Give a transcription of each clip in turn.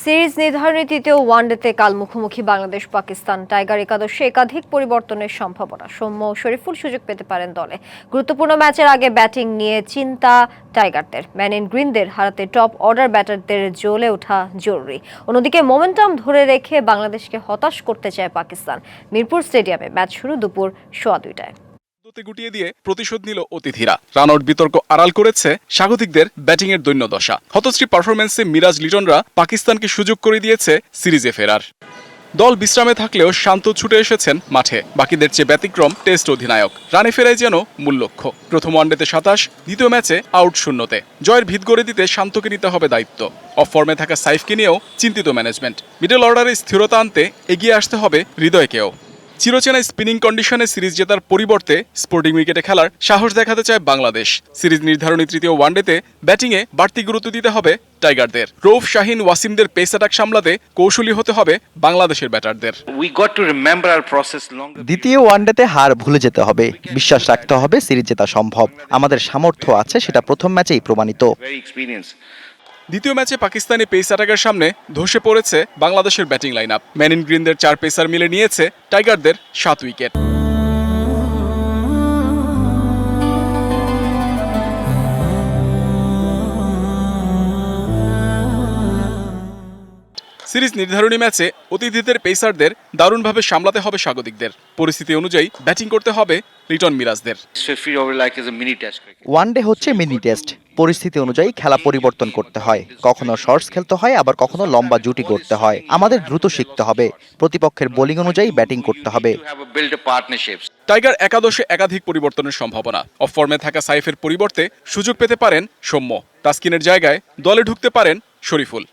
Series নির্ধারণী তৃতীয় ওয়ানডেতে কাল মুখোমুখি বাংলাদেশ পাকিস্তান। টাইগার একাদশে একাধিক পরিবর্তনের সম্ভাবনা। সৌম্য ও শরীফুল সুযোগ পেতে পারেন দলে। গুরুত্বপূর্ণ ম্যাচের আগে ব্যাটিং নিয়ে চিন্তা টাইগারদের। ম্যান ইন গ্রিনদের হারাতে টপ অর্ডার ব্যাটারদের জ্বলে ওঠা জরুরি। অন্যদিকে মোমেন্টাম ধরে রেখে বাংলাদেশকে হতাশ করতে চায় পাকিস্তান। মিরপুর স্টেডিয়ামে ম্যাচ শুরু দুপুর 2:15টায়। গুটিয়ে দিয়ে প্রতিশোধ নিল অতিথিরা। রানআউট বিতর্ক আড়াল করেছে স্বাগতিকদের ব্যাটিংয়ের দৈন্যদশা। হতশ্রী পারফরম্যান্সে মিরাজ লিটনরা পাকিস্তানকে সুযোগ করে দিয়েছে সিরিজে ফেরার। দল বিশ্রামে থাকলেও শান্ত ছুটে এসেছেন মাঠে। বাকিদের চেয়ে ব্যতিক্রম টেস্ট অধিনায়ক। রানে ফেরাই যেন মূল লক্ষ্য। প্রথম ওয়ানডেতে 27, দ্বিতীয় ম্যাচে আউট 0-তে। জয়ের ভিত গড়ে দিতে শান্তকে নিতে হবে দায়িত্ব। অফ ফর্মে থাকা সাইফকে নিয়েও চিন্তিত ম্যানেজমেন্ট। মিডল অর্ডারে স্থিরতা আনতে এগিয়ে আসতে হবে হৃদয়কেও। চিরচেনা স্পিনিং কন্ডিশনে সিরিজ জেতার পরিবর্তে স্পোর্টিং উইকেটে খেলার সাহস দেখাতে চায় বাংলাদেশ। সিরিজ নির্ধারণী তৃতীয় ওয়ানডেতে ব্যাটিংয়ে বাড়তি গুরুত্ব দিতে হবে টাইগারদের। রৌফ, শাহিন, ওয়াসিমদের পেস অ্যাটাক সামলাতে কৌশলী হতে হবে বাংলাদেশের ব্যাটারদের। দ্বিতীয় ওয়ানডেতে হার ভুলে যেতে হবে। বিশ্বাস রাখতে হবে সিরিজ জেতা সম্ভব। আমাদের সামর্থ্য আছে, সেটা প্রথম ম্যাচেই প্রমাণিত। দ্বিতীয় ম্যাচে পাকিস্তানি পেস অ্যাটাকের সামনে ধসে পড়েছে বাংলাদেশের batting line up. Man in গ্রিনদের 4 পেসার মিলে নিয়েছে টাইগারদের 7 উইকেট। সিরিজ নির্ধারণী ম্যাচে অতিথিদের পেসারদের দারুণভাবে সামলাতে হবে স্বাগতিকদের। পরিস্থিতি অনুযায়ী ব্যাটিং করতে হবে লিটন, মিরাজদের। ওয়ানডে হচ্ছে মিনি টেস্ট। পরিস্থিতি অনুযায়ী খেলা পরিবর্তন করতে হয়। কখনো শর্টস খেলতে হয়, আবার কখনো লম্বা জুটি করতে হয়। আমাদের দ্রুত শিখতে হবে। প্রতিপক্ষের বোলিং অনুযায়ী ব্যাটিং করতে হবে। টাইগার একাদশে একাধিক পরিবর্তনের সম্ভাবনা। অফ ফর্মে থাকা সাইফের পরিবর্তে সুযোগ পেতে পারেন সৌম্য। তাসকিনের জায়গায় দলে ঢুকতে পারেন শরীফুল।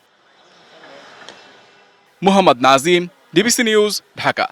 Mohammad Nazim, DBC news, Dhaka.